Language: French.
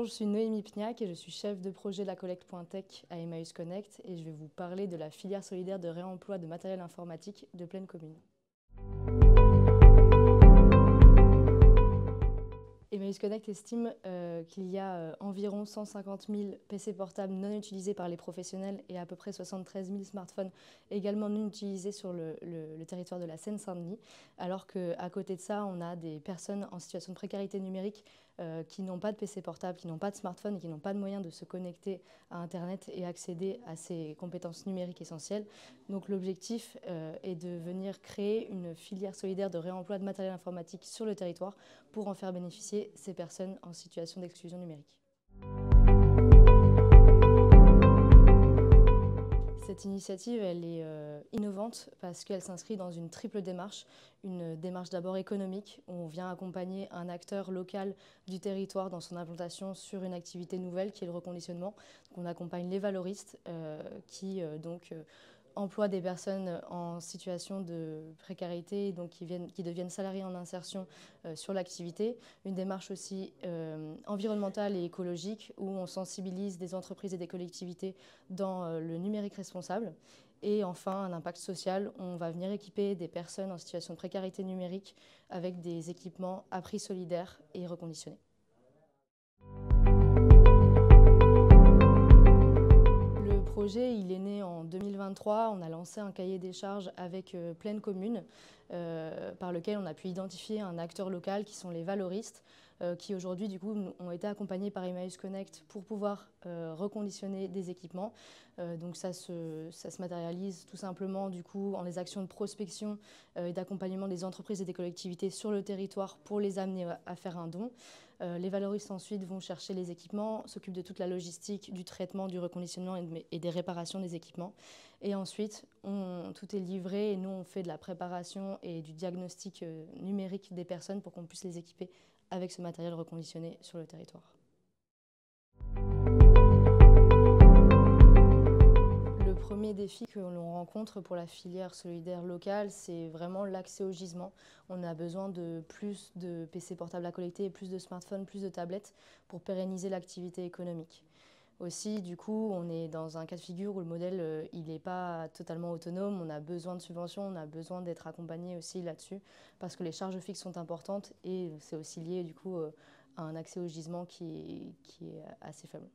je suis Noémie Pniak et je suis chef de projet de la collecte.tech à Emmaüs Connect et je vais vous parler de la filière solidaire de réemploi de matériel informatique de Plaine Commune. Emmaüs Connect estime qu'il y a environ 150 000 PC portables non utilisés par les professionnels et à peu près 73 000 smartphones également non utilisés sur le territoire de la Seine-Saint-Denis, alors qu'à côté de ça, on a des personnes en situation de précarité numérique qui n'ont pas de PC portable, qui n'ont pas de smartphone et qui n'ont pas de moyen de se connecter à Internet et accéder à ces compétences numériques essentielles. Donc l'objectif est de venir créer une filière solidaire de réemploi de matériel informatique sur le territoire pour en faire bénéficier ces personnes en situation d'exclusion numérique. Cette initiative, elle est innovante parce qu'elle s'inscrit dans une triple démarche. Une démarche d'abord économique, où on vient accompagner un acteur local du territoire dans son implantation sur une activité nouvelle qui est le reconditionnement. Donc on accompagne les valoristes qui emploient des personnes en situation de précarité, donc qui deviennent salariés en insertion sur l'activité. Une démarche aussi environnementale et écologique où on sensibilise des entreprises et des collectivités dans le numérique responsable. Et enfin, un impact social, on va venir équiper des personnes en situation de précarité numérique avec des équipements à prix solidaire et reconditionnés. Le projet, il est né en 2023. On a lancé un cahier des charges avec Plaine Commune, par lequel on a pu identifier un acteur local qui sont les valoristes, qui aujourd'hui du coup ont été accompagnés par Emmaüs Connect pour pouvoir reconditionner des équipements. Donc ça se matérialise tout simplement du coup en les actions de prospection et d'accompagnement des entreprises et des collectivités sur le territoire pour les amener à faire un don. Les valoristes ensuite vont chercher les équipements, s'occupent de toute la logistique, du traitement, du reconditionnement et des réparations des équipements. Et ensuite, tout est livré et nous on fait de la préparation et du diagnostic numérique des personnes pour qu'on puisse les équiper avec ce matériel reconditionné sur le territoire. Le premier défi que l'on rencontre pour la filière solidaire locale, c'est vraiment l'accès au gisement. On a besoin de plus de PC portables à collecter, plus de smartphones, plus de tablettes pour pérenniser l'activité économique. Aussi, du coup, on est dans un cas de figure où le modèle il n'est pas totalement autonome, on a besoin de subventions, on a besoin d'être accompagné aussi là-dessus parce que les charges fixes sont importantes et c'est aussi lié du coup à un accès au gisement qui est assez faible.